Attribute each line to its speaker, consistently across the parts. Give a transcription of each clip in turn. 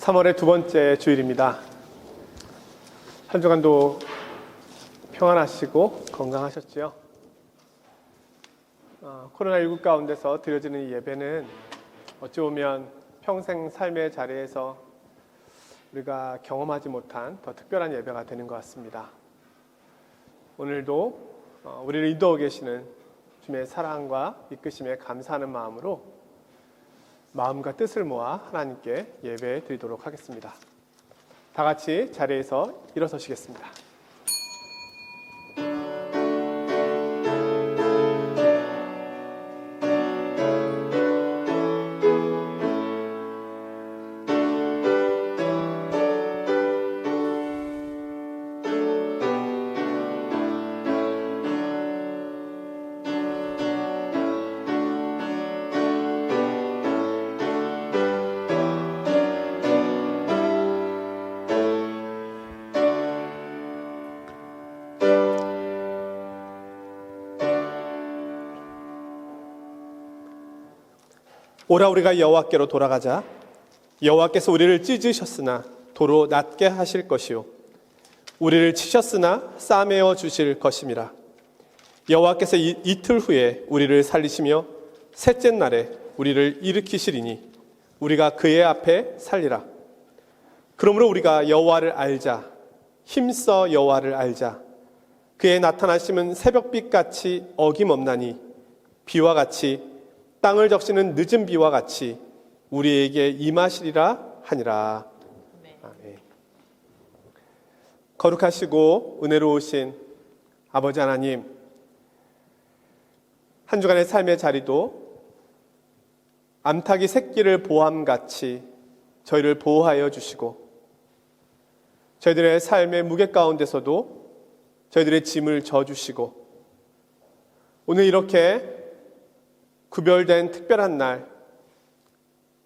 Speaker 1: 3월의 두 번째 주일입니다. 한 주간도 평안하시고 건강하셨지요? 코로나19 가운데서 드려지는 이 예배는 어찌 보면 평생 삶의 자리에서 우리가 경험하지 못한 더 특별한 예배가 되는 것 같습니다. 오늘도 우리를 인도하고 계시는 주님의 사랑과 이끄심에 감사하는 마음으로 마음과 뜻을 모아 하나님께 예배 드리도록 하겠습니다. 다 같이 자리에서 일어서시겠습니다. 오라 우리가 여호와께로 돌아가자. 여호와께서 우리를 찢으셨으나 도로 낫게 하실 것이요 우리를 치셨으나 싸매어 주실 것임이라. 여호와께서 이틀 후에 우리를 살리시며 셋째 날에 우리를 일으키시리니 우리가 그의 앞에 살리라. 그러므로 우리가 여호와를 알자. 힘써 여호와를 알자. 그의 나타나심은 새벽빛같이 어김없나니 비와 같이 땅을 적시는 늦은 비와 같이 우리에게 임하시리라 하니라. 아멘. 거룩하시고 은혜로우신 아버지 하나님, 한 주간의 삶의 자리도 암탉이 새끼를 보함같이 저희를 보호하여 주시고 저희들의 삶의 무게 가운데서도 저희들의 짐을 져주시고 오늘 이렇게 구별된 특별한 날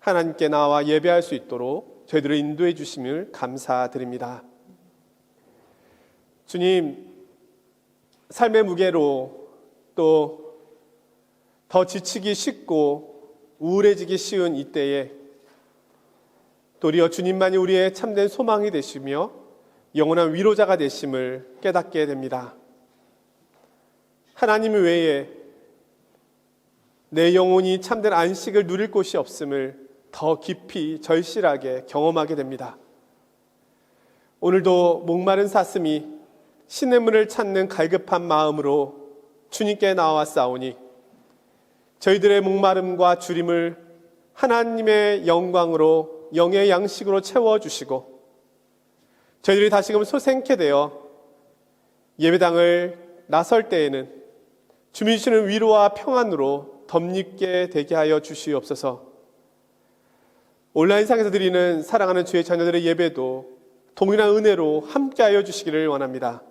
Speaker 1: 하나님께 나와 예배할 수 있도록 저희들을 인도해 주심을 감사드립니다. 주님, 삶의 무게로 또 더 지치기 쉽고 우울해지기 쉬운 이때에 도리어 주님만이 우리의 참된 소망이 되시며 영원한 위로자가 되심을 깨닫게 됩니다. 하나님 외에 내 영혼이 참된 안식을 누릴 곳이 없음을 더 깊이 절실하게 경험하게 됩니다. 오늘도 목마른 사슴이 시냇물을 찾는 갈급한 마음으로 주님께 나와싸우니 저희들의 목마름과 주림을 하나님의 영광으로 영의 양식으로 채워주시고 저희들이 다시금 소생케 되어 예배당을 나설 때에는 주님 주시는 위로와 평안으로 덧입게 되게 하여 주시옵소서. 온라인상에서 드리는 사랑하는 주의 자녀들의 예배도 동일한 은혜로 함께하여 주시기를 원합니다.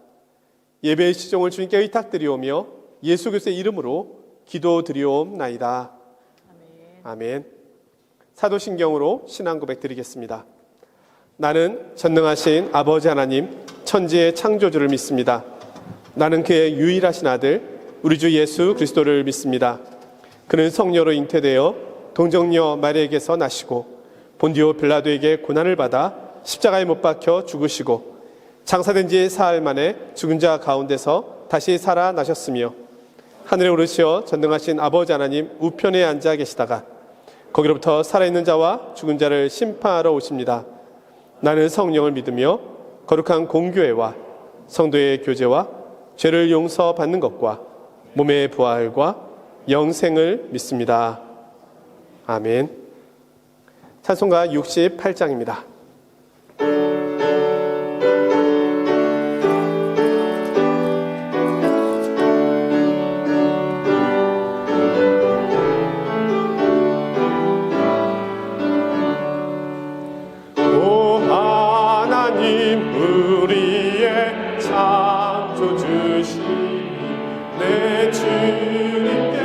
Speaker 1: 예배의 시종을 주님께 의탁드리오며 예수 그리스도의 이름으로 기도드리옵나이다. 아멘. 사도신경으로 신앙 고백 드리겠습니다. 나는 전능하신 아버지 하나님 천지의 창조주를 믿습니다. 나는 그의 유일하신 아들 우리 주 예수 그리스도를 믿습니다. 그는 성녀로 잉태되어 동정녀 마리아에게서 나시고 본디오 빌라도에게 고난을 받아 십자가에 못 박혀 죽으시고 장사된 지 사흘 만에 죽은 자 가운데서 다시 살아나셨으며 하늘에 오르시어 전능하신 아버지 하나님 우편에 앉아 계시다가 거기로부터 살아있는 자와 죽은 자를 심판하러 오십니다. 나는 성령을 믿으며 거룩한 공교회와 성도의 교제와 죄를 용서받는 것과 몸의 부활과 영생을 믿습니다. 아멘. 찬송가 68장입니다.
Speaker 2: 오 하나님 우리의 창조주시니 내 주님께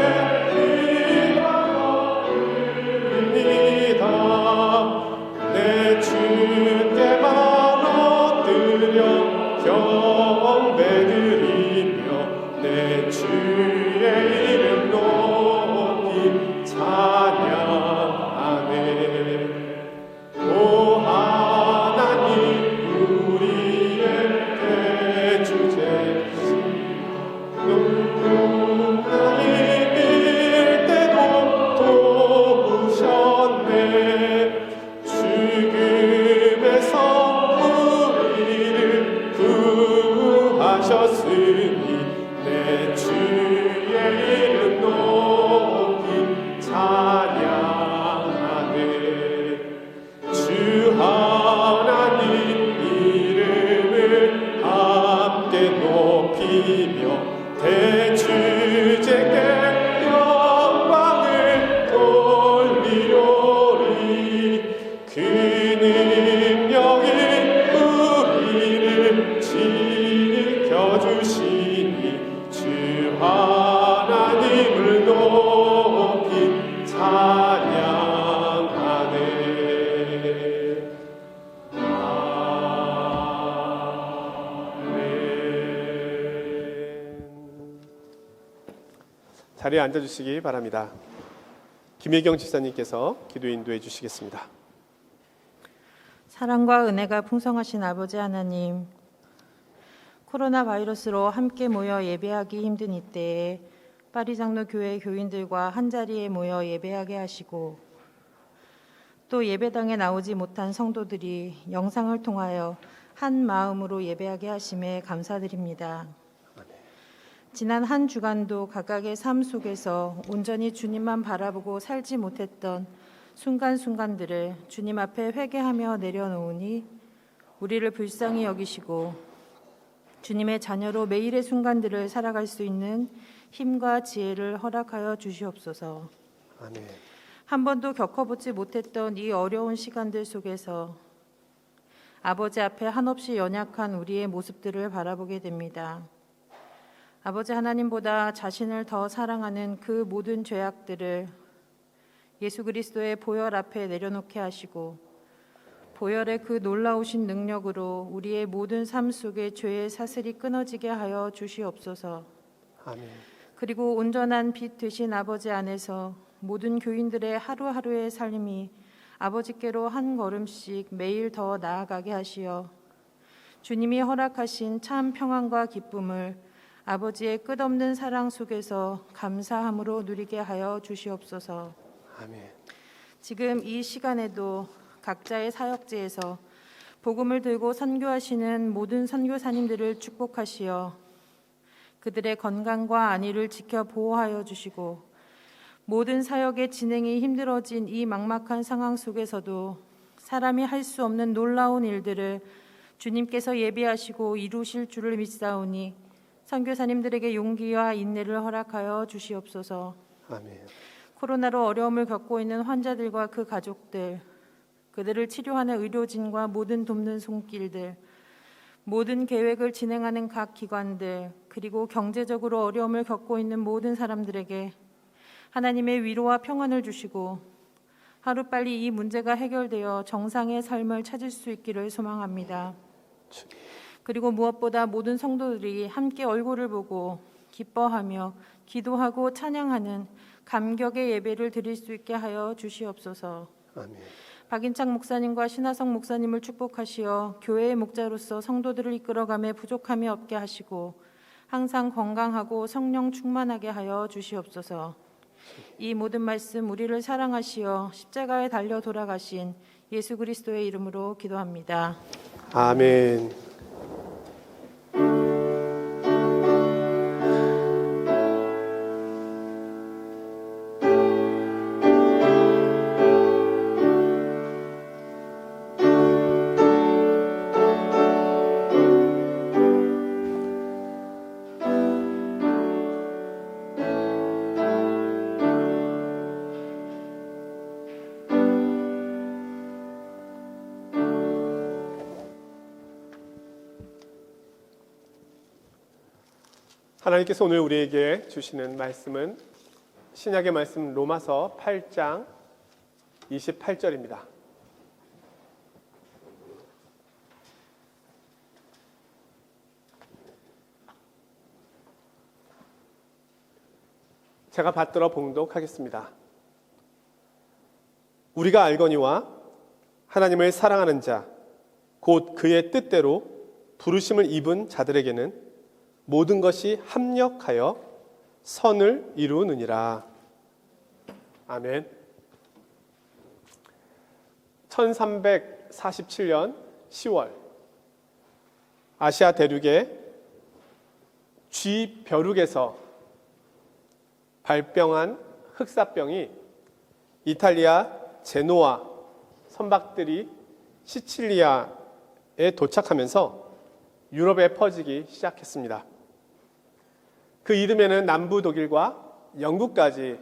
Speaker 2: 내 주 죽음에서 우리를 구하셨으니 내 주의 이름 높이 찬양하네. 주 하나님 이름을 함께 높이며 대주제께 영광을 돌리오리. 그 능력이 우리를 지켜주시니 주 하나님을 높이 찬양하네.
Speaker 1: 자리에 앉아주시기 바랍니다. 김혜경 집사님께서 기도 인도해 주시겠습니다.
Speaker 3: 사랑과 은혜가 풍성하신 아버지 하나님, 코로나 바이러스로 함께 모여 예배하기 힘든 이때에 파리 장로 교회 교인들과 한자리에 모여 예배하게 하시고 또 예배당에 나오지 못한 성도들이 영상을 통하여 한 마음으로 예배하게 하심에 감사드립니다. 지난 한 주간도 각각의 삶 속에서 온전히 주님만 바라보고 살지 못했던 순간순간들을 주님 앞에 회개하며 내려놓으니 우리를 불쌍히 여기시고 주님의 자녀로 매일의 순간들을 살아갈 수 있는 힘과 지혜를 허락하여 주시옵소서.
Speaker 1: 아멘.
Speaker 3: 한 번도 겪어보지 못했던 이 어려운 시간들 속에서 아버지 앞에 한없이 연약한 우리의 모습들을 바라보게 됩니다. 아버지 하나님보다 자신을 더 사랑하는 그 모든 죄악들을 예수 그리스도의 보혈 앞에 내려놓게 하시고 보혈의 그 놀라우신 능력으로 우리의 모든 삶 속에 죄의 사슬이 끊어지게 하여 주시옵소서.
Speaker 1: 아멘.
Speaker 3: 그리고 온전한 빛 되신 아버지 안에서 모든 교인들의 하루하루의 삶이 아버지께로 한 걸음씩 매일 더 나아가게 하시어 주님이 허락하신 참 평안과 기쁨을 아버지의 끝없는 사랑 속에서 감사함으로 누리게 하여 주시옵소서.
Speaker 1: 아멘.
Speaker 3: 지금 이 시간에도 각자의 사역지에서 복음을 들고 선교하시는 모든 선교사님들을 축복하시어 그들의 건강과 안위를 지켜 보호하여 주시고 모든 사역의 진행이 힘들어진 이 막막한 상황 속에서도 사람이 할 수 없는 놀라운 일들을 주님께서 예비하시고 이루실 줄을 믿사오니 선교사님들에게 용기와 인내를 허락하여 주시옵소서.
Speaker 1: 아멘.
Speaker 3: 코로나로 어려움을 겪고 있는 환자들과 그 가족들, 그들을 치료하는 의료진과 모든 돕는 손길들, 모든 계획을 진행하는 각 기관들, 그리고 경제적으로 어려움을 겪고 있는 모든 사람들에게 하나님의 위로와 평안을 주시고 하루빨리 이 문제가 해결되어 정상의 삶을 찾을 수 있기를 소망합니다. 그리고 무엇보다 모든 성도들이 함께 얼굴을 보고 기뻐하며 기도하고 찬양하는 감격의 예배를 드릴 수 있게 하여 주시옵소서.
Speaker 1: 아멘.
Speaker 3: 박인창 목사님과 신하성 목사님을 축복하시어 교회의 목자로서 성도들을 이끌어가며 부족함이 없게 하시고 항상 건강하고 성령 충만하게 하여 주시옵소서. 이 모든 말씀 우리를 사랑하시어 십자가에 달려 돌아가신 예수 그리스도의 이름으로 기도합니다.
Speaker 1: 아멘. 하나님께서 오늘 우리에게 주시는 말씀은 신약의 말씀 로마서 8장 28절입니다. 제가 받들어 봉독하겠습니다. 우리가 알거니와 하나님을 사랑하는 자, 곧 그의 뜻대로 부르심을 입은 자들에게는 모든 것이 합력하여 선을 이루느니라. 아멘. 1347년 10월 아시아 대륙의 쥐벼룩에서 발병한 흑사병이 이탈리아 제노아 선박들이 시칠리아에 도착하면서 유럽에 퍼지기 시작했습니다. 그 이듬해는 남부 독일과 영국까지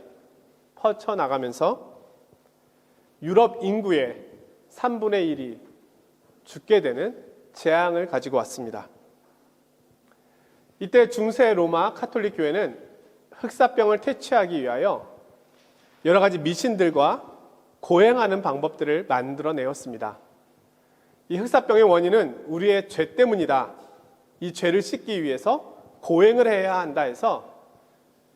Speaker 1: 퍼쳐나가면서 유럽 인구의 3분의 1이 죽게 되는 재앙을 가지고 왔습니다. 이때 중세 로마 카톨릭 교회는 흑사병을 퇴치하기 위하여 여러 가지 미신들과 고행하는 방법들을 만들어내었습니다. 이 흑사병의 원인은 우리의 죄 때문이다. 이 죄를 씻기 위해서 고행을 해야 한다 해서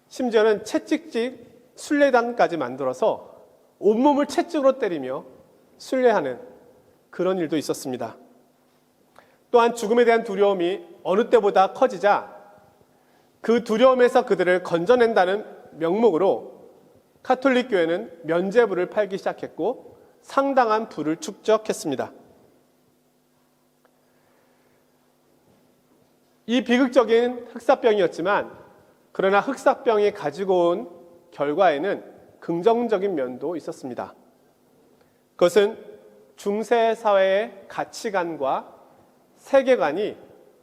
Speaker 1: 심지어는 채찍질 순례단까지 만들어서 온몸을 채찍으로 때리며 순례하는 그런 일도 있었습니다. 또한 죽음에 대한 두려움이 어느 때보다 커지자 그 두려움에서 그들을 건져낸다는 명목으로 카톨릭 교회는 면죄부를 팔기 시작했고 상당한 부를 축적했습니다. 이 비극적인 흑사병이었지만 그러나 흑사병이 가지고 온 결과에는 긍정적인 면도 있었습니다. 그것은 중세 사회의 가치관과 세계관이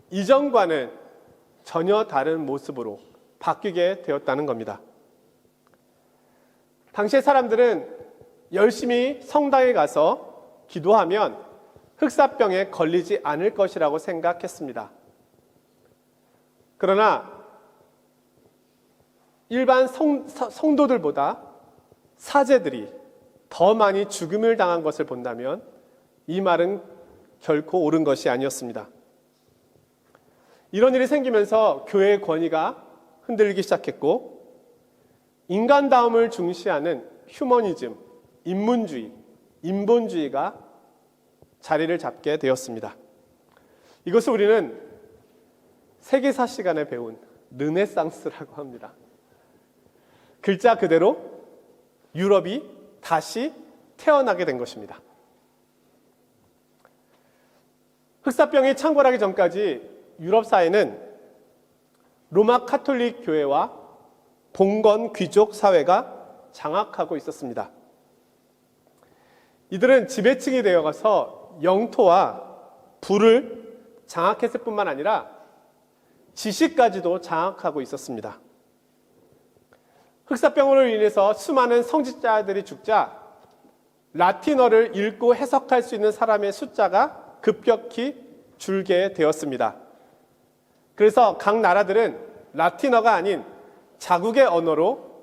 Speaker 1: 이전과는 전혀 다른 모습으로 바뀌게 되었다는 겁니다. 당시의 사람들은 열심히 성당에 가서 기도하면 흑사병에 걸리지 않을 것이라고 생각했습니다. 그러나 일반 성도들보다 사제들이 더 많이 죽음을 당한 것을 본다면 이 말은 결코 옳은 것이 아니었습니다. 이런 일이 생기면서 교회의 권위가 흔들리기 시작했고 인간다움을 중시하는 휴머니즘, 인문주의, 인본주의가 자리를 잡게 되었습니다. 이것을 우리는 세계사 시간에 배운 르네상스라고 합니다. 글자 그대로 유럽이 다시 태어나게 된 것입니다. 흑사병이 창궐하기 전까지 유럽 사회는 로마 카톨릭 교회와 봉건 귀족 사회가 장악하고 있었습니다. 이들은 지배층이 되어가서 영토와 부를 장악했을 뿐만 아니라 지식까지도 장악하고 있었습니다. 흑사병으로 인해서 수많은 성직자들이 죽자 라틴어를 읽고 해석할 수 있는 사람의 숫자가 급격히 줄게 되었습니다. 그래서 각 나라들은 라틴어가 아닌 자국의 언어로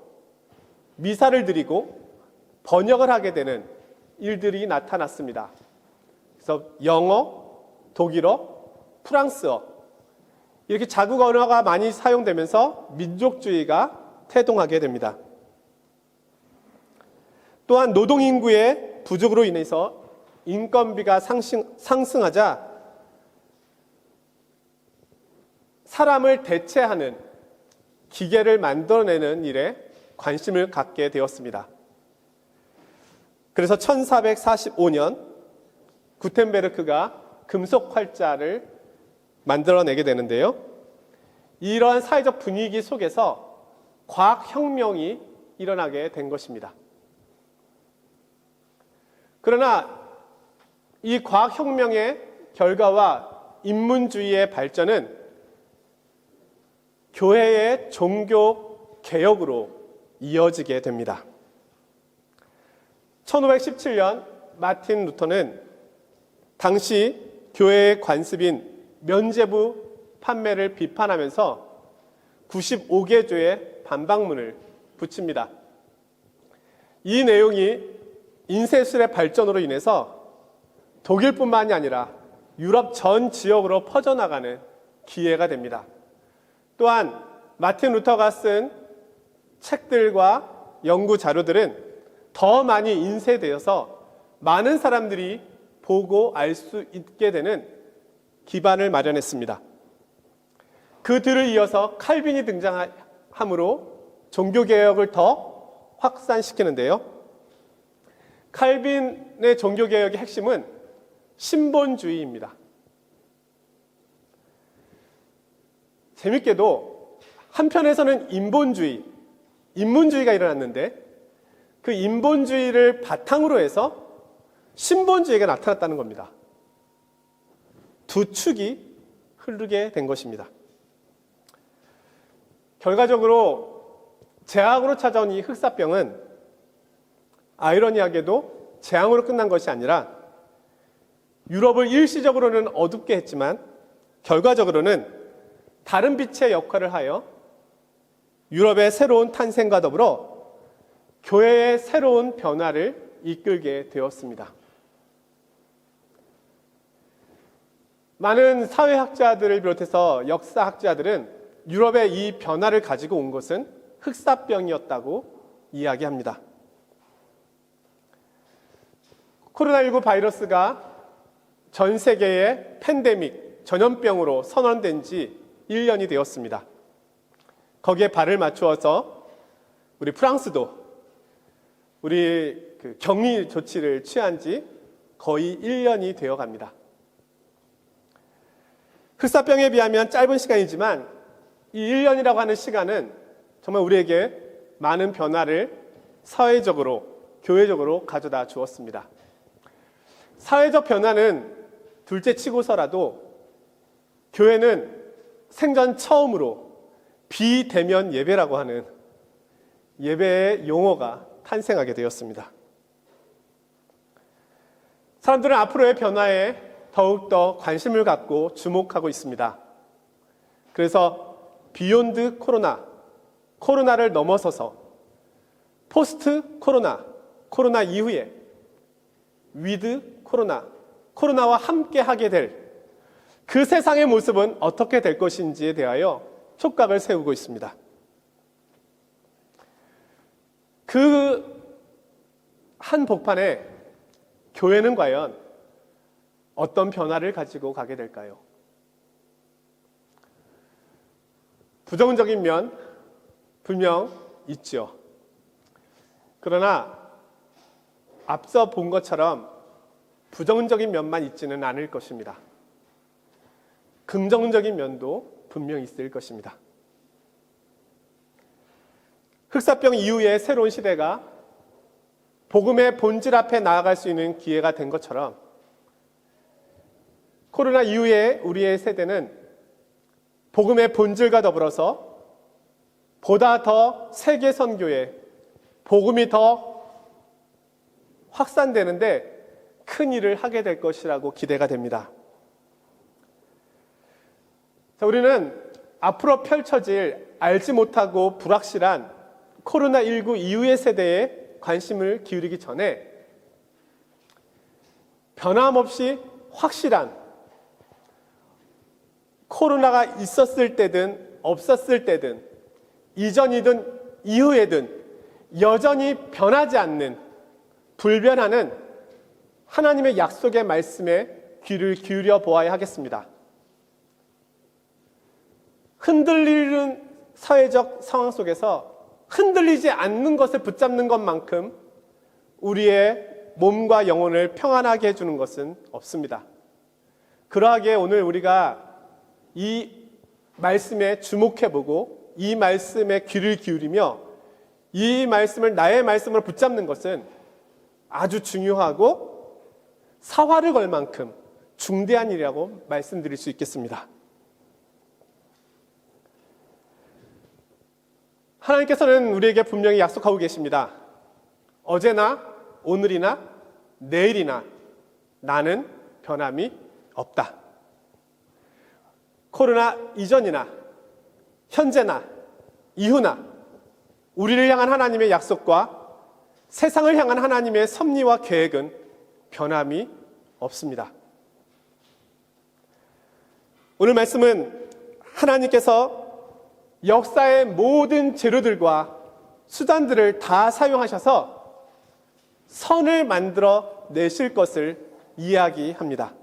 Speaker 1: 미사를 드리고 번역을 하게 되는 일들이 나타났습니다. 그래서 영어, 독일어, 프랑스어 이렇게 자국 언어가 많이 사용되면서 민족주의가 태동하게 됩니다. 또한 노동인구의 부족으로 인해서 인건비가 상승하자 사람을 대체하는 기계를 만들어내는 일에 관심을 갖게 되었습니다. 그래서 1445년 구텐베르크가 금속 활자를 만들어내게 되는데요. 이러한 사회적 분위기 속에서 과학혁명이 일어나게 된 것입니다. 그러나 이 과학혁명의 결과와 인문주의의 발전은 교회의 종교 개혁으로 이어지게 됩니다. 1517년 마틴 루터는 당시 교회의 관습인 면죄부 판매를 비판하면서 95개조의 반박문을 붙입니다. 이 내용이 인쇄술의 발전으로 인해서 독일뿐만이 아니라 유럽 전 지역으로 퍼져나가는 기회가 됩니다. 또한 마틴 루터가 쓴 책들과 연구 자료들은 더 많이 인쇄되어서 많은 사람들이 보고 알 수 있게 되는 기반을 마련했습니다. 그 뒤를 이어서 칼빈이 등장함으로 종교개혁을 더 확산시키는데요. 칼빈의 종교개혁의 핵심은 신본주의입니다. 재밌게도 한편에서는 인본주의가 일어났는데 그 인본주의를 바탕으로 해서 신본주의가 나타났다는 겁니다. 두 축이 흐르게 된 것입니다. 결과적으로 재앙으로 찾아온 이 흑사병은 아이러니하게도 재앙으로 끝난 것이 아니라 유럽을 일시적으로는 어둡게 했지만 결과적으로는 다른 빛의 역할을 하여 유럽의 새로운 탄생과 더불어 교회의 새로운 변화를 이끌게 되었습니다. 많은 사회학자들을 비롯해서 역사학자들은 유럽의 이 변화를 가지고 온 것은 흑사병이었다고 이야기합니다. 코로나19 바이러스가 전 세계의 팬데믹, 전염병으로 선언된 지 1년이 되었습니다. 거기에 발을 맞추어서 우리 프랑스도 우리 격리 조치를 취한 지 거의 1년이 되어 갑니다. 흑사병에 비하면 짧은 시간이지만 이 1년이라고 하는 시간은 정말 우리에게 많은 변화를 사회적으로, 교회적으로 가져다 주었습니다. 사회적 변화는 둘째 치고서라도 교회는 생전 처음으로 비대면 예배라고 하는 예배의 용어가 탄생하게 되었습니다. 사람들은 앞으로의 변화에 더욱더 관심을 갖고 주목하고 있습니다. 그래서 비욘드 코로나를 넘어서서 포스트 코로나 이후에 위드 코로나와 함께 하게 될 그 세상의 모습은 어떻게 될 것인지에 대하여 촉각을 세우고 있습니다. 그 한복판에 교회는 과연 어떤 변화를 가지고 가게 될까요? 부정적인 면 분명 있죠. 그러나 앞서 본 것처럼 부정적인 면만 있지는 않을 것입니다. 긍정적인 면도 분명 있을 것입니다. 흑사병 이후의 새로운 시대가 복음의 본질 앞에 나아갈 수 있는 기회가 된 것처럼 코로나 이후에 우리의 세대는 복음의 본질과 더불어서 보다 더 세계 선교에 복음이 더 확산되는데 큰 일을 하게 될 것이라고 기대가 됩니다. 자, 우리는 앞으로 펼쳐질 알지 못하고 불확실한 코로나19 이후의 세대에 관심을 기울이기 전에 변함없이 확실한 코로나가 있었을 때든 없었을 때든 이전이든 이후에든 여전히 변하지 않는 불변하는 하나님의 약속의 말씀에 귀를 기울여 보아야 하겠습니다. 흔들리는 사회적 상황 속에서 흔들리지 않는 것을 붙잡는 것만큼 우리의 몸과 영혼을 평안하게 해주는 것은 없습니다. 그러하기에 오늘 우리가 이 말씀에 주목해보고 이 말씀에 귀를 기울이며 이 말씀을 나의 말씀으로 붙잡는 것은 아주 중요하고 사활을 걸 만큼 중대한 일이라고 말씀드릴 수 있겠습니다. 하나님께서는 우리에게 분명히 약속하고 계십니다. 어제나 오늘이나 내일이나 나는 변함이 없다. 코로나 이전이나 현재나 이후나 우리를 향한 하나님의 약속과 세상을 향한 하나님의 섭리와 계획은 변함이 없습니다. 오늘 말씀은 하나님께서 역사의 모든 재료들과 수단들을 다 사용하셔서 선을 만들어 내실 것을 이야기합니다.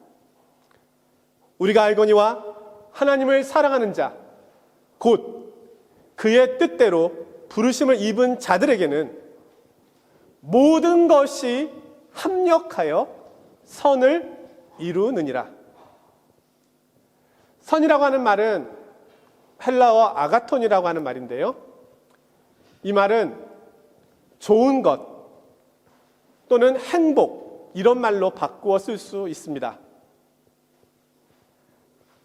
Speaker 1: 우리가 알거니와 하나님을 사랑하는 자, 곧 그의 뜻대로 부르심을 입은 자들에게는 모든 것이 합력하여 선을 이루느니라. 선이라고 하는 말은 헬라어 아가톤이라고 하는 말인데요. 이 말은 좋은 것 또는 행복, 이런 말로 바꾸어 쓸 수 있습니다.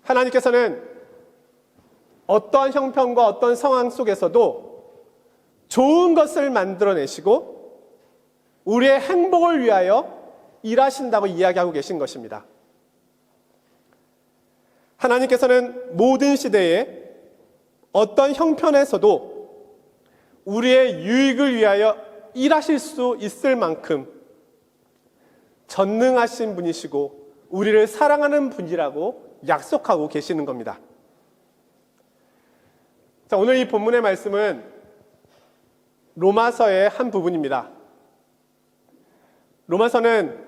Speaker 1: 하나님께서는 어떠한 형편과 어떤 상황 속에서도 좋은 것을 만들어내시고 우리의 행복을 위하여 일하신다고 이야기하고 계신 것입니다. 하나님께서는 모든 시대에 어떤 형편에서도 우리의 유익을 위하여 일하실 수 있을 만큼 전능하신 분이시고 우리를 사랑하는 분이라고 약속하고 계시는 겁니다. 자, 오늘 이 본문의 말씀은 로마서의 한 부분입니다. 로마서는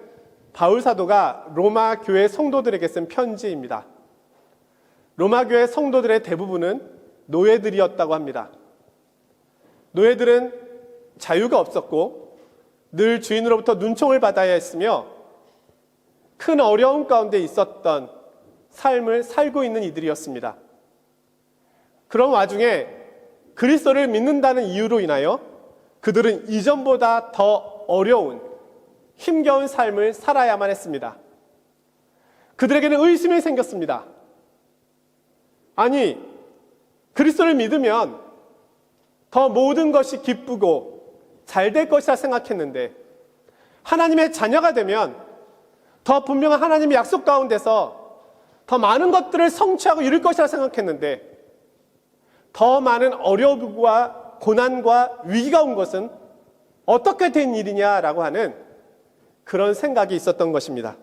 Speaker 1: 바울 사도가 로마 교회 성도들에게 쓴 편지입니다. 로마 교회 성도들의 대부분은 노예들이었다고 합니다. 노예들은 자유가 없었고 늘 주인으로부터 눈총을 받아야 했으며 큰 어려움 가운데 있었던 삶을 살고 있는 이들이었습니다. 그런 와중에 그리스도를 믿는다는 이유로 인하여 그들은 이전보다 더 어려운 힘겨운 삶을 살아야만 했습니다. 그들에게는 의심이 생겼습니다. 아니, 그리스도를 믿으면 더 모든 것이 기쁘고 잘 될 것이라 생각했는데 하나님의 자녀가 되면 더 분명한 하나님의 약속 가운데서 더 많은 것들을 성취하고 이룰 것이라 생각했는데 더 많은 어려움과 고난과 위기가 온 것은 어떻게 된 일이냐라고 하는 그런 생각이 있었던 것입니다.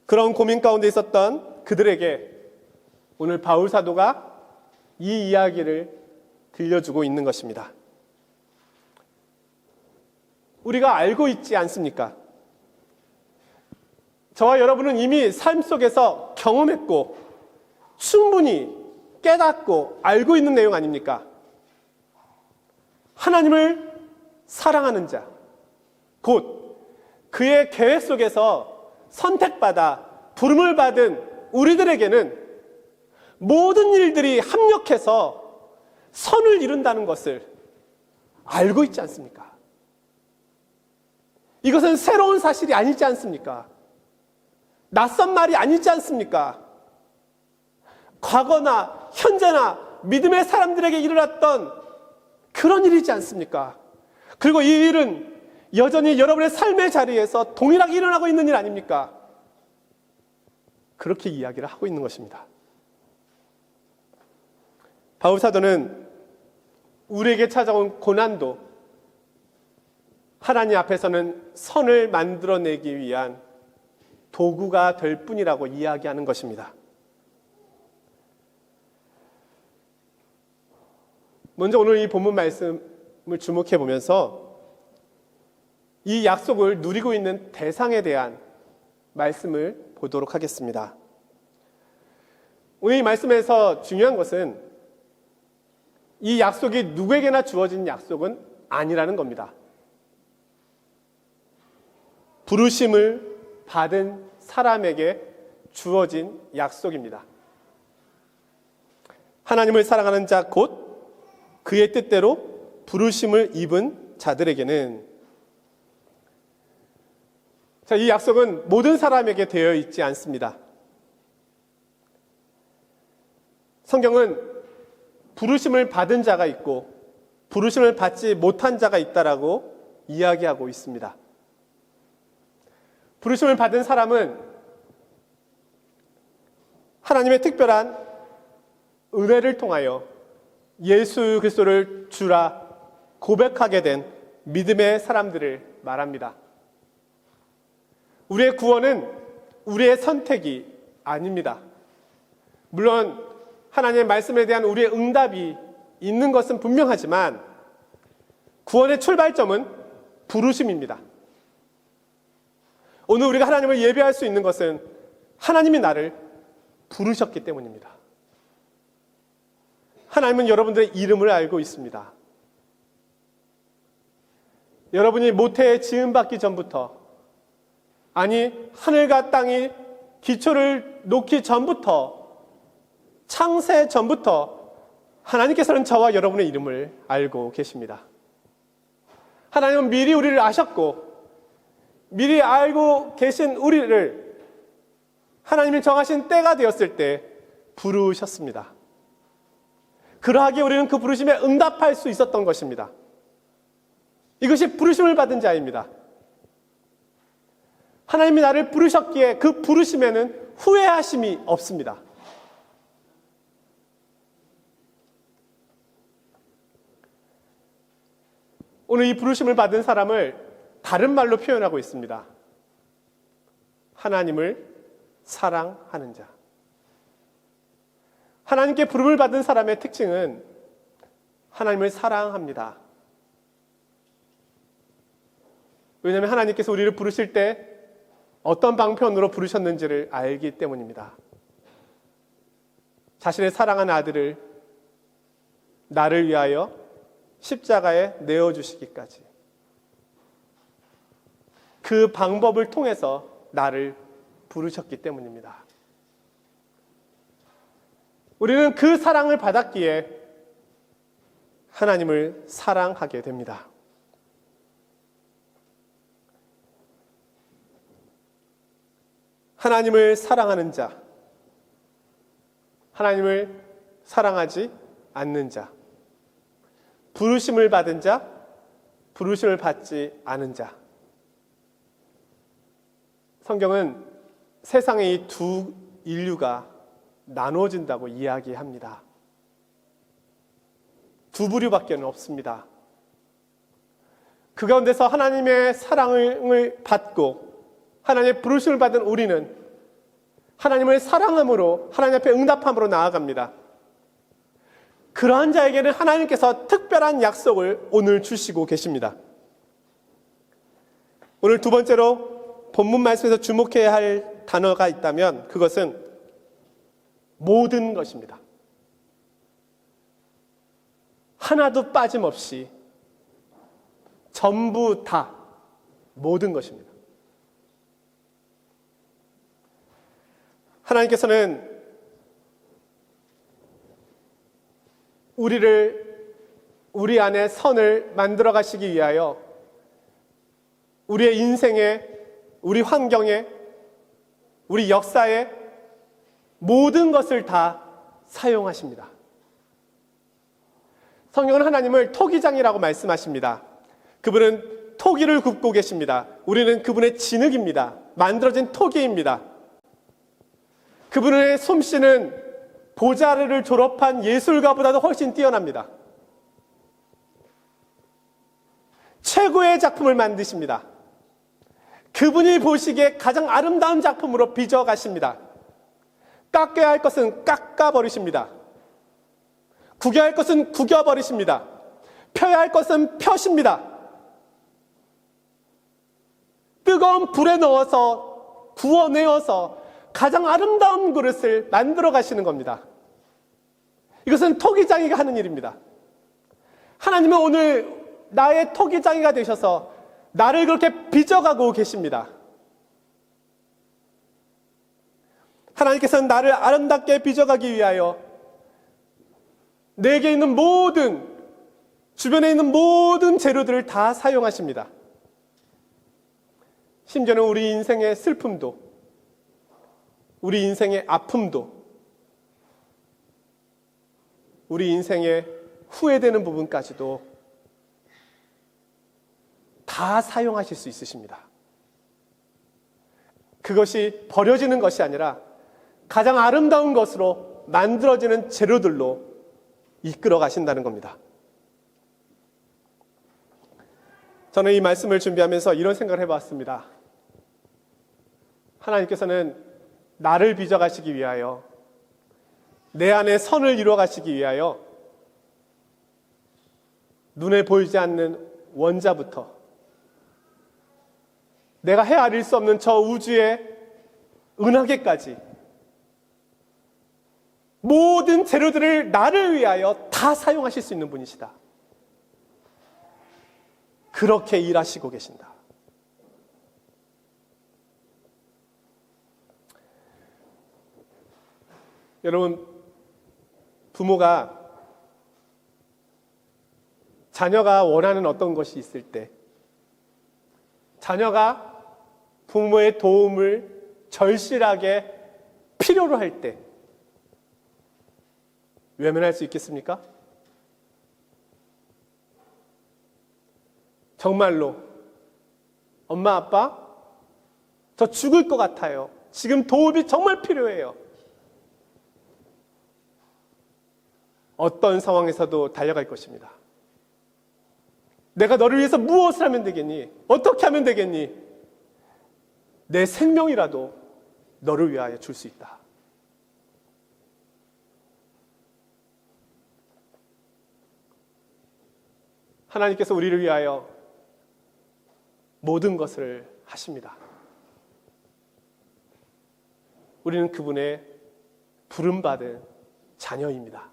Speaker 1: 그런 고민 가운데 있었던 그들에게 오늘 바울 사도가 이 이야기를 들려주고 있는 것입니다. 우리가 알고 있지 않습니까? 저와 여러분은 이미 삶 속에서 경험했고 충분히 깨닫고 알고 있는 내용 아닙니까? 하나님을 사랑하는 자, 곧 그의 계획 속에서 선택받아 부름을 받은 우리들에게는 모든 일들이 합력해서 선을 이룬다는 것을 알고 있지 않습니까? 이것은 새로운 사실이 아니지 않습니까? 낯선 말이 아니지 않습니까? 과거나 현재나 믿음의 사람들에게 일어났던 그런 일이지 않습니까? 그리고 이 일은 여전히 여러분의 삶의 자리에서 동일하게 일어나고 있는 일 아닙니까? 그렇게 이야기를 하고 있는 것입니다. 바울 사도는 우리에게 찾아온 고난도 하나님 앞에서는 선을 만들어내기 위한 도구가 될 뿐이라고 이야기하는 것입니다. 먼저 오늘 이 본문 말씀을 주목해 보면서 이 약속을 누리고 있는 대상에 대한 말씀을 보도록 하겠습니다. 오늘 이 말씀에서 중요한 것은 이 약속이 누구에게나 주어진 약속은 아니라는 겁니다. 부르심을 받은 사람에게 주어진 약속입니다. 하나님을 사랑하는 자 곧 그의 뜻대로 부르심을 입은 자들에게는 이 약속은 모든 사람에게 되어 있지 않습니다. 성경은 부르심을 받은 자가 있고 부르심을 받지 못한 자가 있다라고 이야기하고 있습니다. 부르심을 받은 사람은 하나님의 특별한 은혜를 통하여 예수 그리스도를 주라 고백하게 된 믿음의 사람들을 말합니다. 우리의 구원은 우리의 선택이 아닙니다. 물론 하나님의 말씀에 대한 우리의 응답이 있는 것은 분명하지만 구원의 출발점은 부르심입니다. 오늘 우리가 하나님을 예배할 수 있는 것은 하나님이 나를 부르셨기 때문입니다. 하나님은 여러분들의 이름을 알고 있습니다. 여러분이 모태에 지음받기 전부터, 아니 하늘과 땅이 기초를 놓기 전부터, 창세 전부터 하나님께서는 저와 여러분의 이름을 알고 계십니다. 하나님은 미리 우리를 아셨고, 미리 알고 계신 우리를 하나님이 정하신 때가 되었을 때 부르셨습니다. 그러하기에 우리는 그 부르심에 응답할 수 있었던 것입니다. 이것이 부르심을 받은 자입니다. 하나님이 나를 부르셨기에 그 부르심에는 후회하심이 없습니다. 오늘 이 부르심을 받은 사람을 다른 말로 표현하고 있습니다. 하나님을 사랑하는 자. 하나님께 부름을 받은 사람의 특징은 하나님을 사랑합니다. 왜냐하면 하나님께서 우리를 부르실 때 어떤 방편으로 부르셨는지를 알기 때문입니다. 자신의 사랑하는 아들을 나를 위하여 십자가에 내어주시기까지, 그 방법을 통해서 나를 부르셨기 때문입니다. 우리는 그 사랑을 받았기에 하나님을 사랑하게 됩니다. 하나님을 사랑하는 자, 하나님을 사랑하지 않는 자, 부르심을 받은 자, 부르심을 받지 않은 자. 성경은 세상의 이 두 인류가 나눠진다고 이야기합니다. 두 부류밖에 없습니다. 그 가운데서 하나님의 사랑을 받고 하나님의 부르심을 받은 우리는 하나님을 사랑함으로 하나님 앞에 응답함으로 나아갑니다. 그러한 자에게는 하나님께서 특별한 약속을 오늘 주시고 계십니다. 오늘 두 번째로 본문 말씀에서 주목해야 할 단어가 있다면 그것은 모든 것입니다. 하나도 빠짐없이 전부 다 모든 것입니다. 하나님께서는 우리 안에 선을 만들어 가시기 위하여 우리의 인생에, 우리 환경에, 우리 역사에 모든 것을 다 사용하십니다. 성경은 하나님을 토기장이라고 말씀하십니다. 그분은 토기를 굽고 계십니다. 우리는 그분의 진흙입니다. 만들어진 토기입니다. 그분의 솜씨는 보자르를 졸업한 예술가보다도 훨씬 뛰어납니다. 최고의 작품을 만드십니다. 그분이 보시기에 가장 아름다운 작품으로 빚어가십니다. 깎아야 할 것은 깎아버리십니다. 구겨야 할 것은 구겨버리십니다. 펴야 할 것은 펴십니다. 뜨거운 불에 넣어서 구워내어서 가장 아름다운 그릇을 만들어 가시는 겁니다. 이것은 토기장이가 하는 일입니다. 하나님은 오늘 나의 토기장이가 되셔서 나를 그렇게 빚어가고 계십니다. 하나님께서는 나를 아름답게 빚어가기 위하여 내게 있는 주변에 있는 모든 재료들을 다 사용하십니다. 심지어는 우리 인생의 슬픔도, 우리 인생의 아픔도, 우리 인생의 후회되는 부분까지도 다 사용하실 수 있으십니다. 그것이 버려지는 것이 아니라 가장 아름다운 것으로 만들어지는 재료들로 이끌어 가신다는 겁니다. 저는 이 말씀을 준비하면서 이런 생각을 해봤습니다. 하나님께서는 나를 빚어가시기 위하여, 내 안에 선을 이루어가시기 위하여 눈에 보이지 않는 원자부터 내가 헤아릴 수 없는 저 우주의 은하계까지 모든 재료들을 나를 위하여 다 사용하실 수 있는 분이시다. 그렇게 일하시고 계신다. 여러분, 부모가 자녀가 원하는 어떤 것이 있을 때, 자녀가 부모의 도움을 절실하게 필요로 할 때 외면할 수 있겠습니까? 정말로 엄마, 아빠, 저 죽을 것 같아요. 지금 도움이 정말 필요해요. 어떤 상황에서도 달려갈 것입니다. 내가 너를 위해서 무엇을 하면 되겠니? 어떻게 하면 되겠니? 내 생명이라도 너를 위하여 줄 수 있다. 하나님께서 우리를 위하여 모든 것을 하십니다. 우리는 그분의 부름받은 자녀입니다.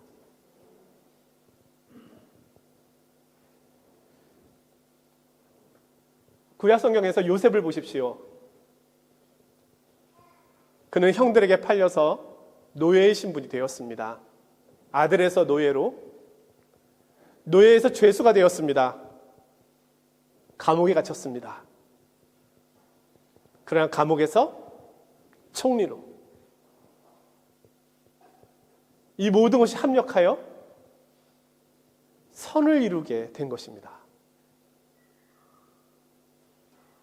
Speaker 1: 구약 성경에서 요셉을 보십시오. 그는 형들에게 팔려서 노예의 신분이 되었습니다. 아들에서 노예로, 노예에서 죄수가 되었습니다. 감옥에 갇혔습니다. 그러나 감옥에서 총리로, 이 모든 것이 합력하여 선을 이루게 된 것입니다.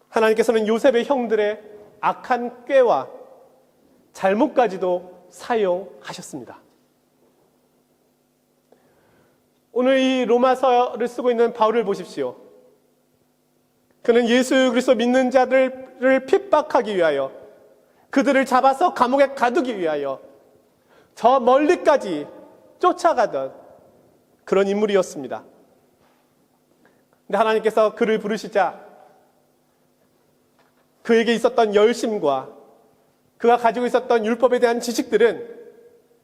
Speaker 1: 하나님께서는 요셉의 형들의 악한 꾀와 잘못까지도 사용하셨습니다. 오늘 이 로마서를 쓰고 있는 바울을 보십시오. 그는 예수 그리스도 믿는 자들을 핍박하기 위하여, 그들을 잡아서 감옥에 가두기 위하여 저 멀리까지 쫓아가던 그런 인물이었습니다. 근데 하나님께서 그를 부르시자 그에게 있었던 열심과 그가 가지고 있었던 율법에 대한 지식들은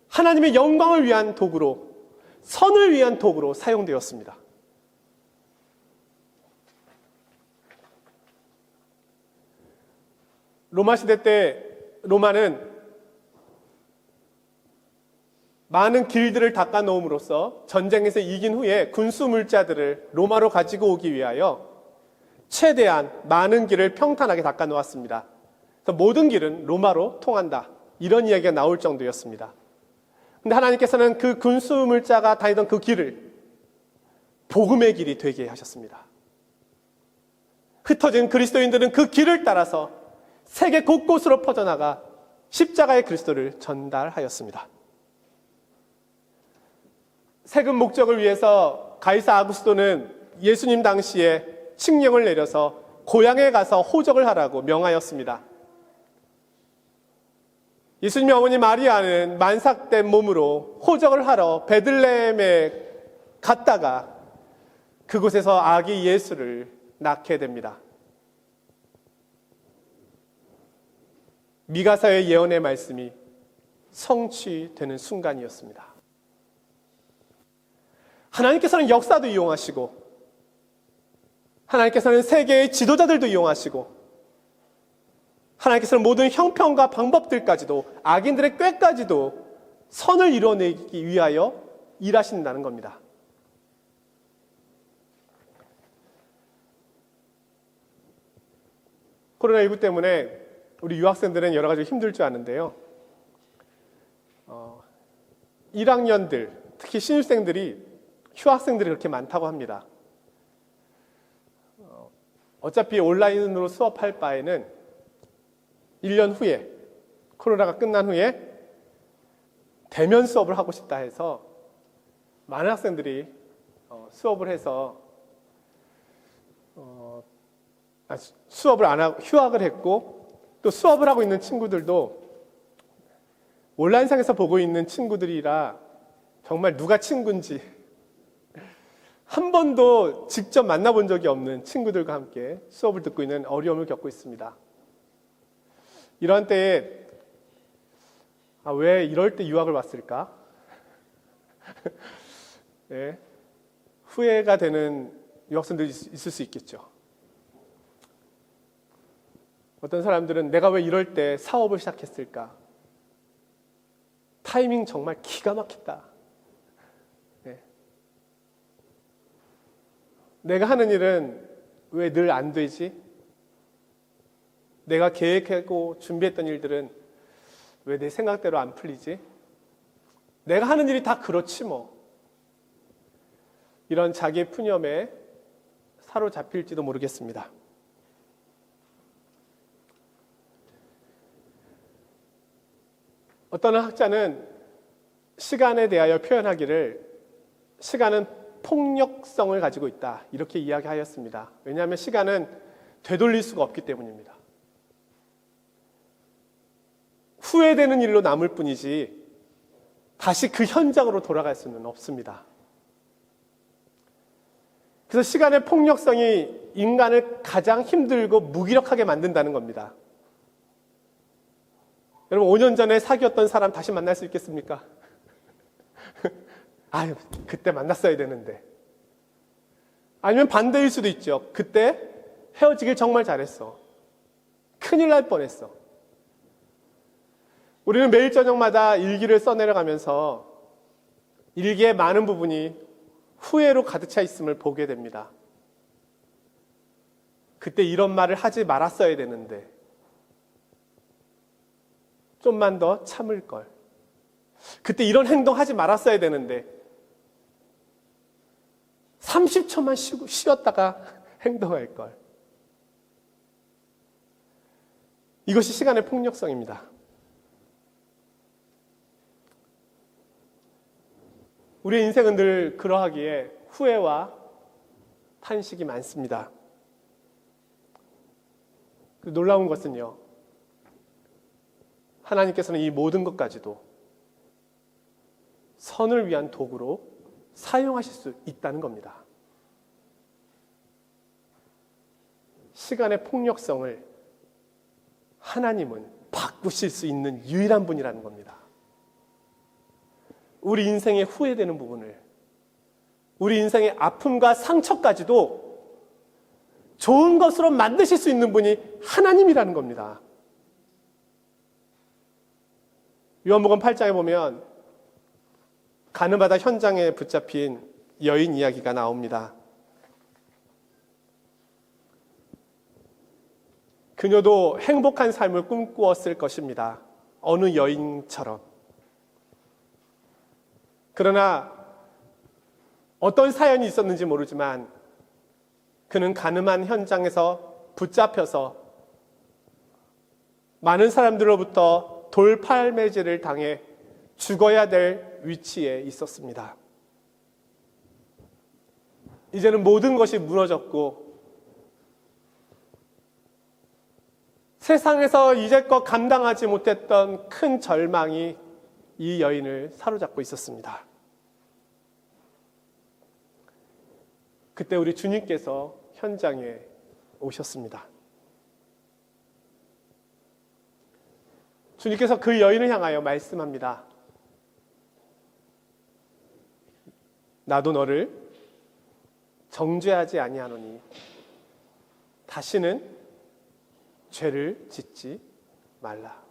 Speaker 1: 하나님의 영광을 위한 도구로, 선을 위한 도구로 사용되었습니다. 로마 시대 때 로마는 많은 길들을 닦아 놓음으로써 전쟁에서 이긴 후에 군수 물자들을 로마로 가지고 오기 위하여 최대한 많은 길을 평탄하게 닦아 놓았습니다. 그래서 모든 길은 로마로 통한다, 이런 이야기가 나올 정도였습니다. 근데 하나님께서는 그 군수 물자가 다니던 그 길을 복음의 길이 되게 하셨습니다. 흩어진 그리스도인들은 그 길을 따라서 세계 곳곳으로 퍼져나가 십자가의 그리스도를 전달하였습니다. 세금 목적을 위해서 가이사 아구스도는 예수님 당시에 칙령을 내려서 고향에 가서 호적을 하라고 명하였습니다. 예수님의 어머니 마리아는 만삭된 몸으로 호적을 하러 베들레헴에 갔다가 그곳에서 아기 예수를 낳게 됩니다. 미가서의 예언의 말씀이 성취되는 순간이었습니다. 하나님께서는 역사도 이용하시고, 하나님께서는 세계의 지도자들도 이용하시고, 하나님께서는 모든 형편과 방법들까지도, 악인들의 꾀까지도 선을 이뤄내기 위하여 일하신다는 겁니다. 코로나19 때문에 우리 유학생들은 여러 가지 힘들 줄 아는데요. 1학년들, 특히 신입생들이, 휴학생들이 그렇게 많다고 합니다. 어차피 온라인으로 수업할 바에는 1년 후에, 코로나가 끝난 후에 대면 수업을 하고 싶다 해서 많은 학생들이 수업을 해서 수업을 안 하고 휴학을 했고, 또 수업을 하고 있는 친구들도 온라인상에서 보고 있는 친구들이라 정말 누가 친구인지 한 번도 직접 만나본 적이 없는 친구들과 함께 수업을 듣고 있는 어려움을 겪고 있습니다. 이런 때에 왜 이럴 때 유학을 왔을까? 네, 후회가 되는 유학생들이 있을 수 있겠죠. 어떤 사람들은 내가 왜 이럴 때 사업을 시작했을까? 타이밍 정말 기가 막히다. 네. 내가 하는 일은 왜 늘 안 되지? 내가 계획하고 준비했던 일들은 왜 내 생각대로 안 풀리지? 내가 하는 일이 다 그렇지 뭐. 이런 자기의 푸념에 사로잡힐지도 모르겠습니다. 어떤 학자는 시간에 대하여 표현하기를 시간은 폭력성을 가지고 있다. 이렇게 이야기하였습니다. 왜냐하면 시간은 되돌릴 수가 없기 때문입니다. 후회되는 일로 남을 뿐이지 다시 그 현장으로 돌아갈 수는 없습니다. 그래서 시간의 폭력성이 인간을 가장 힘들고 무기력하게 만든다는 겁니다. 여러분 5년 전에 사귀었던 사람 다시 만날 수 있겠습니까? 아유, 그때 만났어야 되는데. 아니면 반대일 수도 있죠. 그때 헤어지길 정말 잘했어. 큰일 날 뻔했어. 우리는 매일 저녁마다 일기를 써내려가면서 일기의 많은 부분이 후회로 가득 차 있음을 보게 됩니다. 그때 이런 말을 하지 말았어야 되는데, 좀만 더 참을 걸. 그때 이런 행동 하지 말았어야 되는데, 30초만 쉬었다가 행동할 걸. 이것이 시간의 폭력성입니다. 우리의 인생은 늘 그러하기에 후회와 탄식이 많습니다. 놀라운 것은요, 하나님께서는 이 모든 것까지도 선을 위한 도구로 사용하실 수 있다는 겁니다. 시간의 폭력성을 하나님은 바꾸실 수 있는 유일한 분이라는 겁니다. 우리 인생의 후회되는 부분을, 우리 인생의 아픔과 상처까지도 좋은 것으로 만드실 수 있는 분이 하나님이라는 겁니다. 요한복음 8장에 보면 가늠하다 현장에 붙잡힌 여인 이야기가 나옵니다. 그녀도 행복한 삶을 꿈꾸었을 것입니다. 어느 여인처럼. 그러나 어떤 사연이 있었는지 모르지만 그는 가늠한 현장에서 붙잡혀서 많은 사람들로부터 돌팔매질을 당해 죽어야 될 위치에 있었습니다. 이제는 모든 것이 무너졌고 세상에서 이제껏 감당하지 못했던 큰 절망이 이 여인을 사로잡고 있었습니다. 그때 우리 주님께서 현장에 오셨습니다. 주님께서 그 여인을 향하여 말씀합니다. 나도 너를 정죄하지 아니하노니 다시는 죄를 짓지 말라.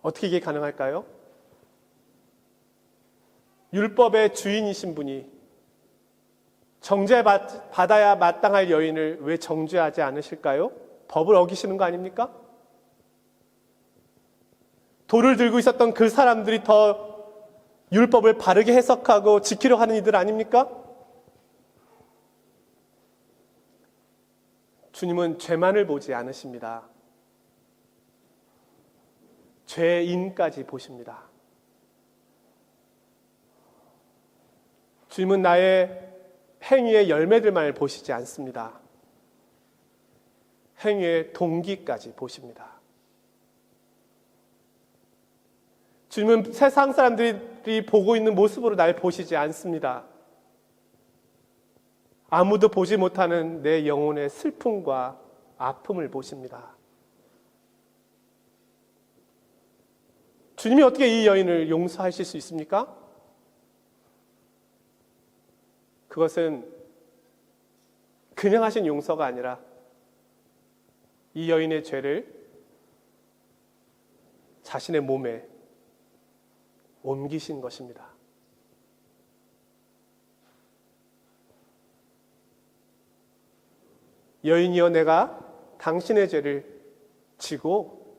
Speaker 1: 어떻게 이게 가능할까요? 율법의 주인이신 분이 정죄받아야 마땅할 여인을 왜 정죄하지 않으실까요? 법을 어기시는 거 아닙니까? 돌을 들고 있었던 그 사람들이 더 율법을 바르게 해석하고 지키려 하는 이들 아닙니까? 주님은 죄만을 보지 않으십니다. 죄인까지 보십니다. 주님은 나의 행위의 열매들만을 보시지 않습니다. 행위의 동기까지 보십니다. 주님은 세상 사람들이 보고 있는 모습으로 날 보시지 않습니다. 아무도 보지 못하는 내 영혼의 슬픔과 아픔을 보십니다. 주님이 어떻게 이 여인을 용서하실 수 있습니까? 그것은 그냥 하신 용서가 아니라 이 여인의 죄를 자신의 몸에 옮기신 것입니다. 여인이여, 내가 당신의 죄를 지고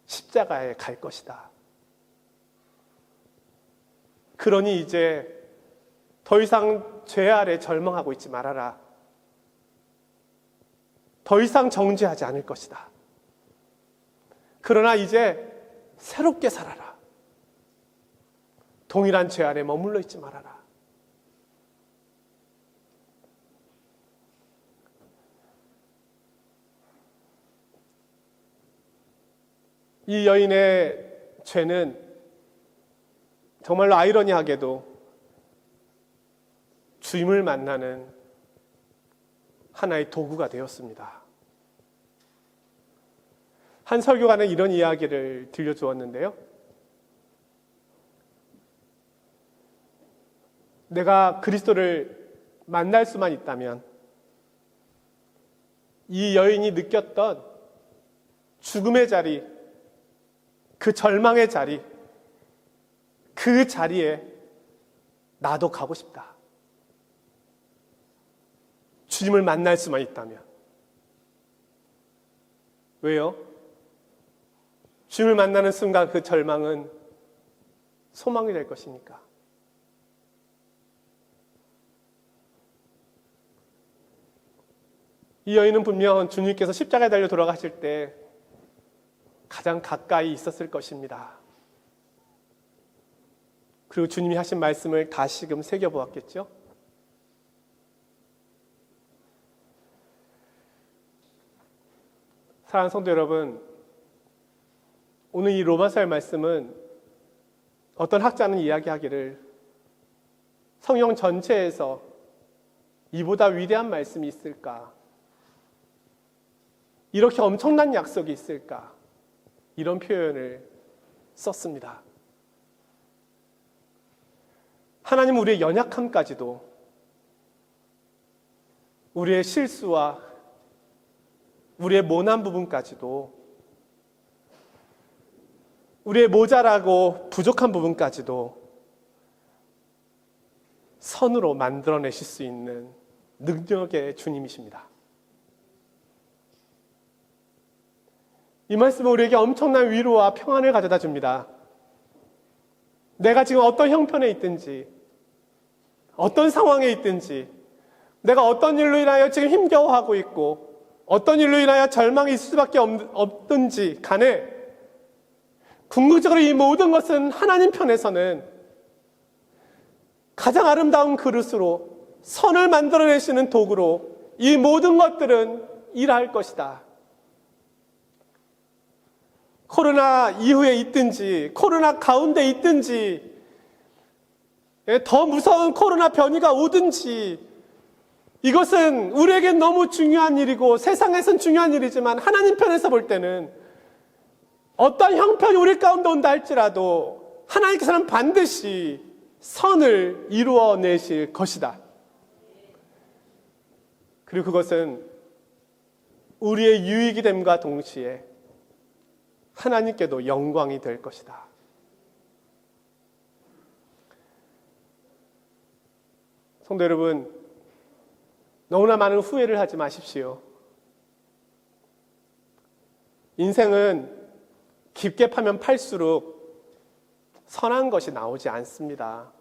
Speaker 1: 십자가에 갈 것이다. 그러니 이제 더 이상 죄 아래 절망하고 있지 말아라. 더 이상 정죄하지 않을 것이다. 그러나 이제 새롭게 살아라. 동일한 죄 아래 머물러 있지 말아라. 이 여인의 죄는 정말로 아이러니하게도 주님을 만나는 하나의 도구가 되었습니다. 한 설교가는 이런 이야기를 들려주었는데요. 내가 그리스도를 만날 수만 있다면 이 여인이 느꼈던 죽음의 자리, 그 절망의 자리, 그 자리에 나도 가고 싶다. 주님을 만날 수만 있다면. 왜요? 주님을 만나는 순간 그 절망은 소망이 될 것이니까. 이 여인은 분명 주님께서 십자가에 달려 돌아가실 때 가장 가까이 있었을 것입니다. 그리고 주님이 하신 말씀을 다시금 새겨보았겠죠? 사랑하는 성도 여러분, 오늘 이 로마서의 말씀은 어떤 학자는 이야기하기를 성경 전체에서 이보다 위대한 말씀이 있을까? 이렇게 엄청난 약속이 있을까? 이런 표현을 썼습니다. 하나님은 우리의 연약함까지도, 우리의 실수와 우리의 모난 부분까지도, 우리의 모자라고 부족한 부분까지도 선으로 만들어내실 수 있는 능력의 주님이십니다. 이 말씀은 우리에게 엄청난 위로와 평안을 가져다 줍니다. 내가 지금 어떤 형편에 있든지, 어떤 상황에 있든지, 내가 어떤 일로 인하여 지금 힘겨워하고 있고, 어떤 일로 인하여 절망이 있을 수밖에 없든지 간에 궁극적으로 이 모든 것은 하나님 편에서는 가장 아름다운 그릇으로, 선을 만들어내시는 도구로 이 모든 것들은 일할 것이다. 코로나 이후에 있든지, 코로나 가운데 있든지, 더 무서운 코로나 변이가 오든지, 이것은 우리에겐 너무 중요한 일이고 세상에선 중요한 일이지만 하나님 편에서 볼 때는 어떤 형편이 우리 가운데 온다 할지라도 하나님께서는 반드시 선을 이루어내실 것이다. 그리고 그것은 우리의 유익이 됨과 동시에 하나님께도 영광이 될 것이다. 성도 여러분, 너무나 많은 후회를 하지 마십시오. 인생은 깊게 파면 팔수록 선한 것이 나오지 않습니다.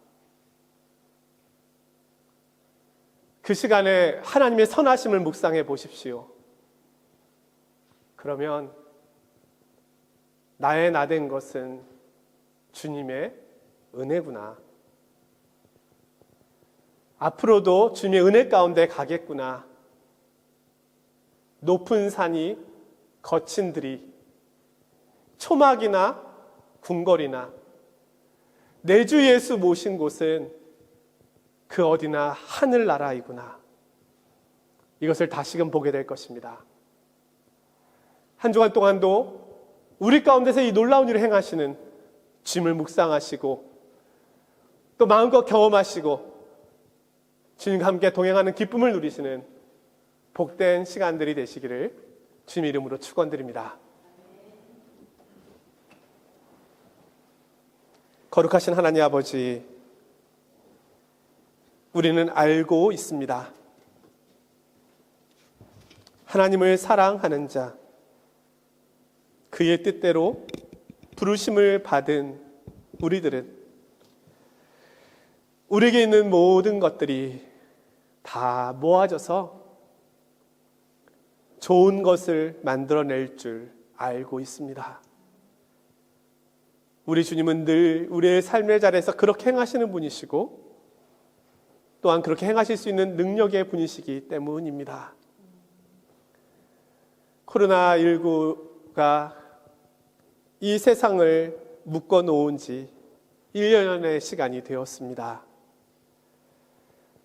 Speaker 1: 그 시간에 하나님의 선하심을 묵상해 보십시오. 그러면 나의 나된 것은 주님의 은혜구나. 앞으로도 주님의 은혜 가운데 가겠구나. 높은 산이 거친 들이, 초막이나 궁궐이나 내 주 예수 모신 곳은 그 어디나 하늘나라이구나. 이것을 다시금 보게 될 것입니다. 한 주간 동안도 우리 가운데서 이 놀라운 일을 행하시는 주님을 묵상하시고 또 마음껏 경험하시고 주님과 함께 동행하는 기쁨을 누리시는 복된 시간들이 되시기를 주님 이름으로 축원드립니다. 거룩하신 하나님 아버지, 우리는 알고 있습니다. 하나님을 사랑하는 자, 그의 뜻대로 부르심을 받은 우리들은 우리에게 있는 모든 것들이 다 모아져서 좋은 것을 만들어낼 줄 알고 있습니다. 우리 주님은 늘 우리의 삶의 자리에서 그렇게 행하시는 분이시고 또한 그렇게 행하실 수 있는 능력의 분이시기 때문입니다. 코로나19가 이 세상을 묶어놓은 지 1년의 시간이 되었습니다.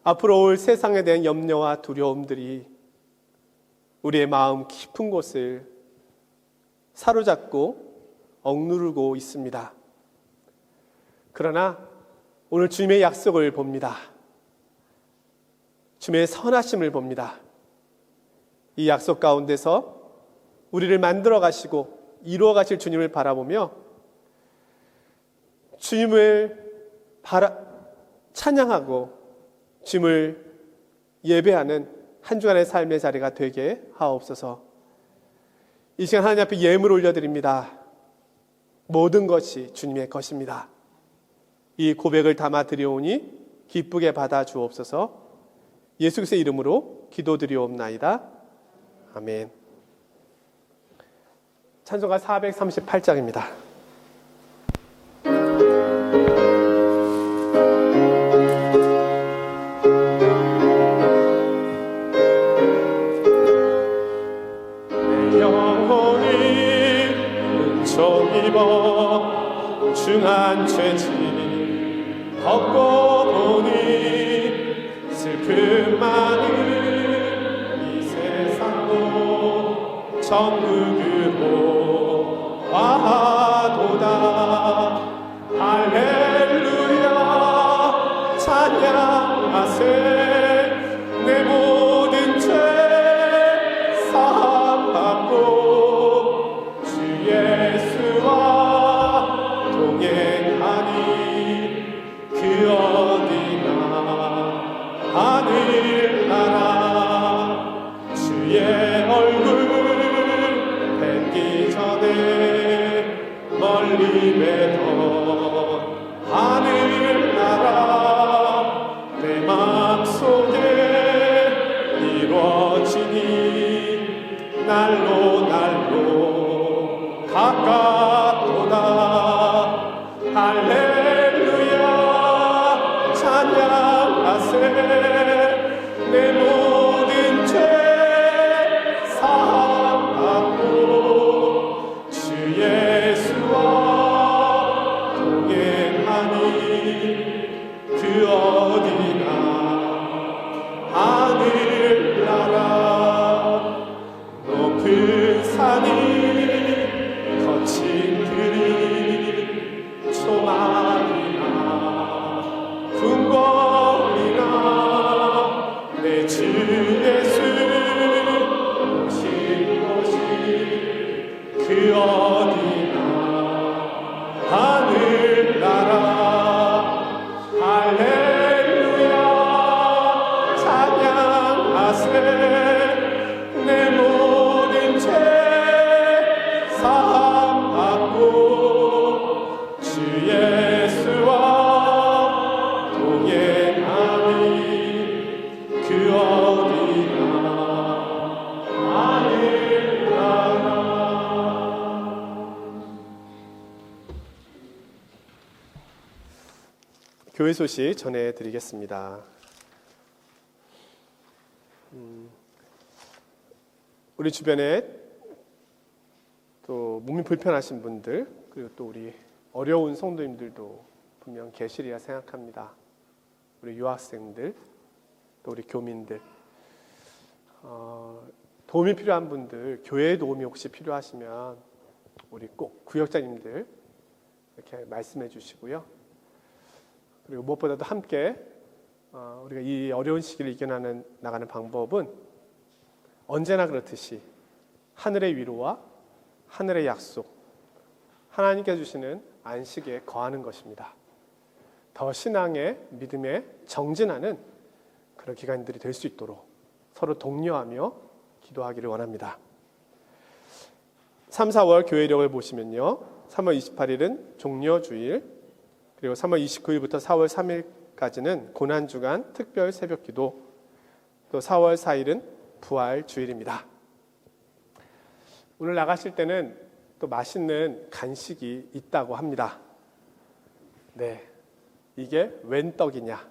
Speaker 1: 앞으로 올 세상에 대한 염려와 두려움들이 우리의 마음 깊은 곳을 사로잡고 억누르고 있습니다. 그러나 오늘 주님의 약속을 봅니다. 주님의 선하심을 봅니다. 이 약속 가운데서 우리를 만들어 가시고 이루어 가실 주님을 바라보며 주님을 찬양하고 주님을 예배하는 한 주간의 삶의 자리가 되게 하옵소서. 이 시간 하나님 앞에 예물 올려드립니다. 모든 것이 주님의 것입니다. 이 고백을 담아 드려오니 기쁘게 받아 주옵소서. 예수 그리스도의 이름으로 기도드리옵나이다. 아멘. 찬송가 438장입니다.
Speaker 2: 중한 죄짐 걷고 보니 슬픔 많은 이 세상도 천국으로 와도다. 할렐루야 찬양하세. 내 모든 죄 사함받고 주 예수와 동행하니 그 어디나 하늘나라. 주의 얼굴 뵙기 전에 멀리 뵈던 하늘나라 내 마음속에 이루어지니 날로 날로 가깝도다. 할렐루야 찬양하세. 내 모든 죄 사함받고 주 예수와 동행하니 그 어디나 하늘나라. 높은 산이 거친 들이 초막이나 궁궐이나 내 주 예수 오신 곳이 그 어디나 하늘나라. 할렐루야 찬양하세. 내 모든 죄 사함받고 주 예수와 동행하니 그 어디나 하늘나라.
Speaker 1: 교회 소식 전해드리겠습니다. 우리 주변에 또 몸이 불편하신 분들, 그리고 또 우리 어려운 성도님들도 분명 계시리라 생각합니다. 우리 유학생들, 또 우리 교민들, 도움이 필요한 분들, 교회의 도움이 혹시 필요하시면 우리 꼭 구역장님들 이렇게 말씀해 주시고요. 그리고 무엇보다도 함께 우리가 이 어려운 시기를 이겨나가는 방법은 언제나 그렇듯이 하늘의 위로와 하늘의 약속, 하나님께 주시는 안식에 거하는 것입니다. 더 신앙의 믿음에 정진하는 그런 기간들이 될 수 있도록 서로 독려하며 기도하기를 원합니다. 3, 4월 교회력을 보시면요, 3월 28일은 종려주일, 그리고 3월 29일부터 4월 3일까지는 고난주간 특별 새벽기도, 또 4월 4일은 부활주일입니다. 오늘 나가실 때는 또 맛있는 간식이 있다고 합니다. 네, 이게 웬 떡이냐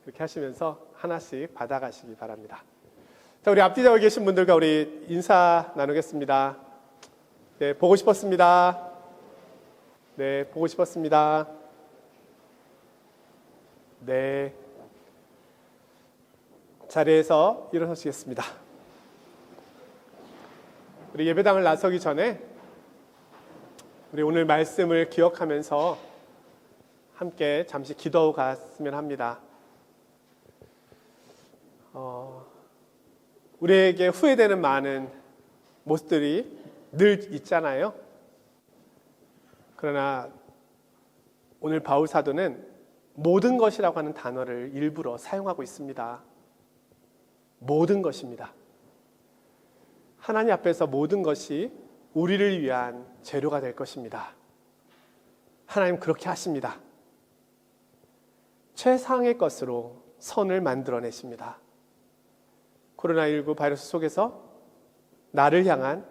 Speaker 1: 이렇게 하시면서 하나씩 받아가시기 바랍니다. 자, 우리 앞뒤 자고 계신 분들과 우리 인사 나누겠습니다. 네, 보고 싶었습니다. 네, 보고 싶었습니다. 네, 자리에서 일어서시겠습니다. 우리 예배당을 나서기 전에 우리 오늘 말씀을 기억하면서 함께 잠시 기도하고 갔으면 합니다. 우리에게 후회되는 많은 모습들이 늘 있잖아요. 그러나 오늘 바울 사도는 모든 것이라고 하는 단어를 일부러 사용하고 있습니다. 모든 것입니다. 하나님 앞에서 모든 것이 우리를 위한 재료가 될 것입니다. 하나님 그렇게 하십니다. 최상의 것으로 선을 만들어내십니다. 코로나19 바이러스 속에서 나를 향한,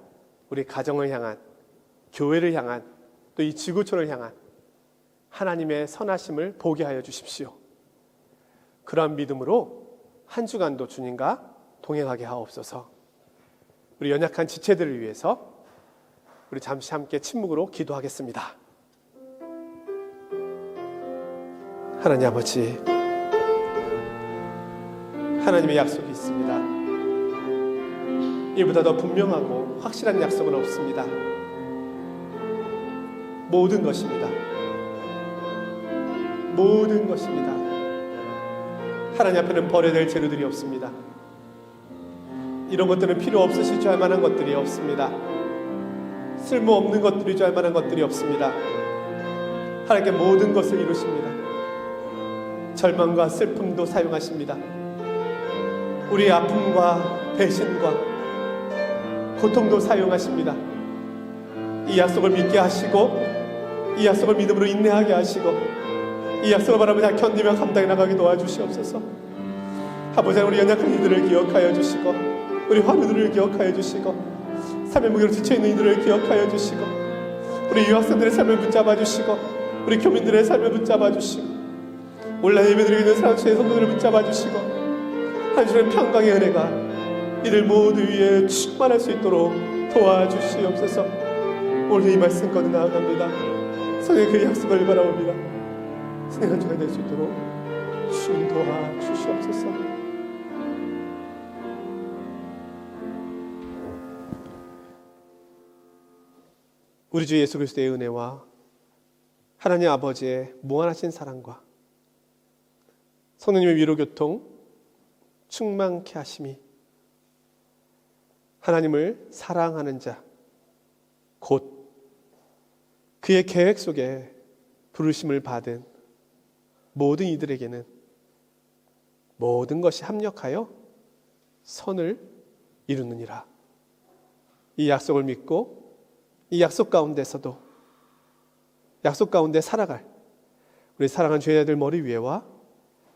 Speaker 1: 우리 가정을 향한, 교회를 향한, 또 이 지구촌을 향한 하나님의 선하심을 보게 하여 주십시오. 그러한 믿음으로 한 주간도 주님과 동행하게 하옵소서. 우리 연약한 지체들을 위해서 우리 잠시 함께 침묵으로 기도하겠습니다. 하나님 아버지, 하나님의 약속이 있습니다. 이보다 더 분명하고 확실한 약속은 없습니다. 모든 것입니다. 모든 것입니다. 하나님 앞에는 버려야 될 재료들이 없습니다. 이런 것들은 필요 없으실 줄 알 만한 것들이 없습니다. 쓸모없는 것들이 줄 알 만한 것들이 없습니다. 하나님께 모든 것을 이루십니다. 절망과 슬픔도 사용하십니다. 우리의 아픔과 배신과 고통도 사용하십니다. 이 약속을 믿게 하시고, 이 약속을 믿음으로 인내하게 하시고, 이 약속을 바라보며 견디며 감당해 나가게 도와주시옵소서. 아버지, 우리 연약한 이들을 기억하여 주시고, 우리 환우들을 기억하여 주시고, 삶의 무게로 지쳐있는 이들을 기억하여 주시고, 우리 유학생들의 삶을 붙잡아 주시고, 우리 교민들의 삶을 붙잡아 주시고, 온라인 예배드리고 있는 사랑주의 성도들을 붙잡아 주시고, 한 주는 평강의 은혜가 이들 모두 위에 충만할 수 있도록 도와주시옵소서. 오늘 이 말씀 꺼내 나아갑니다. 성의 그 약속을 바라봅니다. 승리한 주가 될 수 있도록 주님 도와주시옵소서. 우리 주 예수 그리스도의 은혜와 하나님 아버지의 무한하신 사랑과 성령님의 위로교통 충만케 하심이 하나님을 사랑하는 자, 곧 그의 계획 속에 부르심을 받은 모든 이들에게는 모든 것이 합력하여 선을 이루느니라. 이 약속을 믿고 이 약속 가운데서도 약속 가운데 살아갈 우리 사랑하는 죄자들 머리 위에와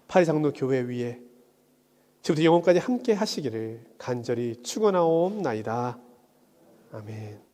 Speaker 1: 파리장로 교회 위에 지금부터 영원까지 함께 하시기를 간절히 축원하옵나이다. 아멘.